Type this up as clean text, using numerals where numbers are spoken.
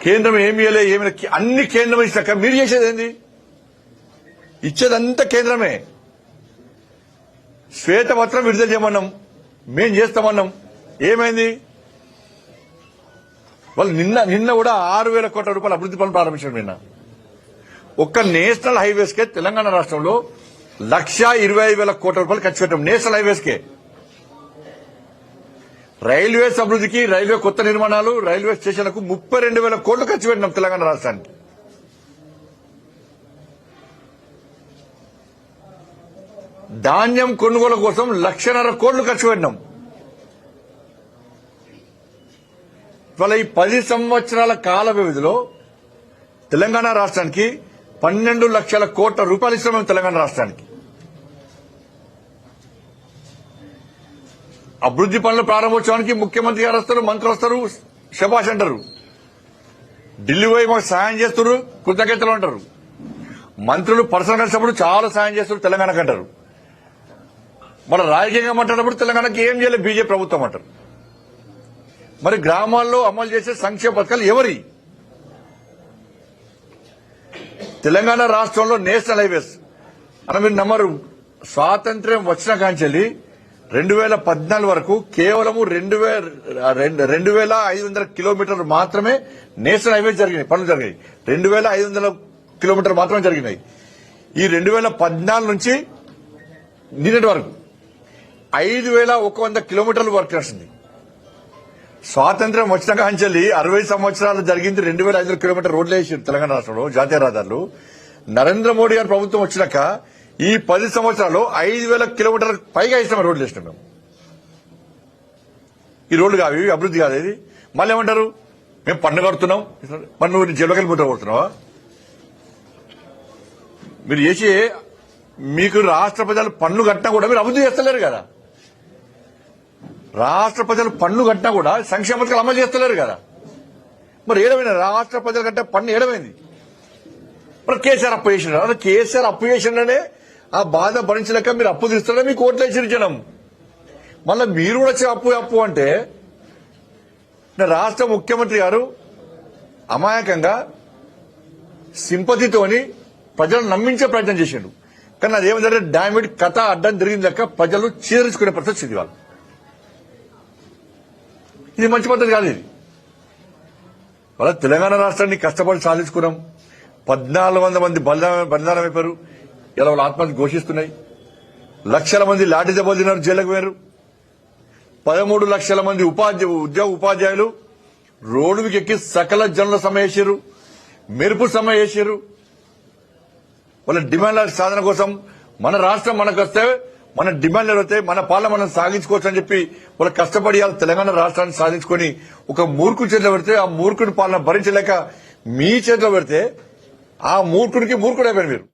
కేంద్రం ఏమి ఇవ్వలే, ఏమి అన్ని కేంద్రం ఇచ్చాక మీరు చేసేది ఏంది? ఇచ్చేదంతా కేంద్రమే. శ్వేతపత్రం విడుదల చేయమన్నాం, మేం చేస్తామన్నాం, ఏమైంది? వాళ్ళు నిన్న కూడా 6,000 కోట్ల రూపాయల అభివృద్ధి పనులు ప్రారంభించారు. నిన్న ఒక్క నేషనల్ హైవేస్ కే తెలంగాణ రాష్ట్రంలో 1,25,000 కోట్ల రూపాయలు ఖర్చు పెట్టాం. నేషనల్ హైవేస్ కే. రైల్వేస్ అభివృద్ధికి, రైల్వే కొత్త నిర్మాణాలు, రైల్వే స్టేషన్లకు 32,000 కోట్లు ఖర్చు పెట్టినాం తెలంగాణ రాష్ట్రానికి. ధాన్యం కొనుగోలు కోసం 1,50,000 కోట్లు ఖర్చు పెట్టినాం. ఇవాళ ఈ 10 సంవత్సరాల కాల వ్యవధిలో తెలంగాణ రాష్ట్రానికి 12 లక్షల కోట్ల రూపాయలు ఇస్తున్నాం. తెలంగాణ రాష్ట్రానికి అభివృద్ధి పనుల ప్రారంభోత్సవానికి ముఖ్యమంత్రి గారు వస్తారు, మంత్రులు వస్తారు, శభాష్ అంటారు. ఢిల్లీ పోయి మాకు సాయం చేస్తారు, కృతజ్ఞతలు అంటారు. మంత్రులు పర్సనల్ కలిసినప్పుడు చాలా సాయం చేస్తారు, తెలంగాణకు అంటారు. మన రాజకీయంగా మాట్లాడినప్పుడు తెలంగాణకి ఏం చేయలేదు బీజేపీ ప్రభుత్వం అంటారు. మరి గ్రామాల్లో అమలు చేసే సంక్షేమ పథకాలు ఎవరి? తెలంగాణ రాష్ట్రంలో నేషనల్ హైవేస్ అని మీరు నమ్మరు. స్వాతంత్ర్యం వచ్చిన కాంచెల్లి 2014 వరకు కేవలం 2,500 కిలోమీటర్లు మాత్రమే నేషనల్ హైవేస్ జరిగినాయి, పనులు జరిగాయి. 2,500 కిలోమీటర్లు మాత్రమే జరిగినాయి. ఈ 2014 నుంచి నిన్నటి వరకు 5,100 కిలోమీటర్లు వర్క్ చేస్తుంది. స్వాతంత్ర్యం వచ్చిన కాంచెల్లి 60 సంవత్సరాలు జరిగింది. 2,500 కిలోమీటర్ రోడ్లు వేసారు తెలంగాణ రాష్ట్రంలో, జాతీయ రహదారులు. నరేంద్ర మోడీ గారి ప్రభుత్వం వచ్చినాక ఈ 10 సంవత్సరాల్లో 5,000 కిలోమీటర్లకు పైగా ఇస్తాం రోడ్లు వేసినాం మేము. ఈ రోడ్లు కావు, ఇవి అభివృద్ధి కాదు. ఇది మళ్ళీ ఏమంటారు, మేము పన్ను కడుతున్నాం. పన్ను జలకలు ముద్ర కొడుతున్నావా? మీరు చేసి మీకు రాష్ట్ర ప్రజలు పన్ను కట్టినా కూడా మీరు అభివృద్ధి చేస్తలేరు కదా. రాష్ట్ర ప్రజలు పన్ను కట్టినా కూడా సంక్షేమ పథకాలు అమలు చేస్తలేరు కదా. మరి ఏడమైంది? రాష్ట్ర ప్రజలు కట్టే పన్ను ఏడమైంది? మరి కేసీఆర్ అప్పు చేసినారు. అదే కేసీఆర్ అప్పు చేసిండనే ఆ బాధ భరించలేక మీరు అప్పు తీస్తారని మీకు ఓట్లు వేసి జనం. మళ్ళీ మీరు కూడా అప్పు అంటే రాష్ట్ర ముఖ్యమంత్రి గారు అమాయకంగా సింపతితోని ప్రజలను నమ్మించే ప్రయత్నం చేసిండు. కానీ అదేమంటే డామిడ్ కథ అడ్డం తిరిగింది లెక్క ప్రజలు చీదరించుకునే పరిస్థితి వాళ్ళు. ఇది మంచి పద్ధతి కాదు. ఇది వాళ్ళ తెలంగాణ రాష్ట్రాన్ని కష్టపడి సాధించుకున్నాం. 1,400 మంది బలిదానం అయిపోయారు. ఇలా వాళ్ళు ఆత్మహత్య ఘోషిస్తున్నాయి. లక్షల మంది లాఠీ దెబ్బలు తిన్నారు, జైలుకు పోయారు. 13 లక్షల మంది ఉపాధ్యాయులు రోడ్డుకి ఎక్కి సకల జనుల సమ్మె చేశారు, మెరుపు సమ్మె చేశారు. వాళ్ళ డిమాండ్ల సాధన కోసం మన రాష్ట్రం మనకు వస్తే మన డిమాండ్లు అయితే మన పాలన మనం సాగించుకోవచ్చు అని చెప్పి వాళ్ళు కష్టపడి తెలంగాణ రాష్ట్రాన్ని సాధించుకొని ఒక మూర్ఖుడి చేతిలో పెడితే ఆ మూర్ఖుడి పాలన భరించలేక మీ చేతిలో పెడితే ఆ మూర్ఖుడికి మూర్ఖుడైపోయారు మీరు.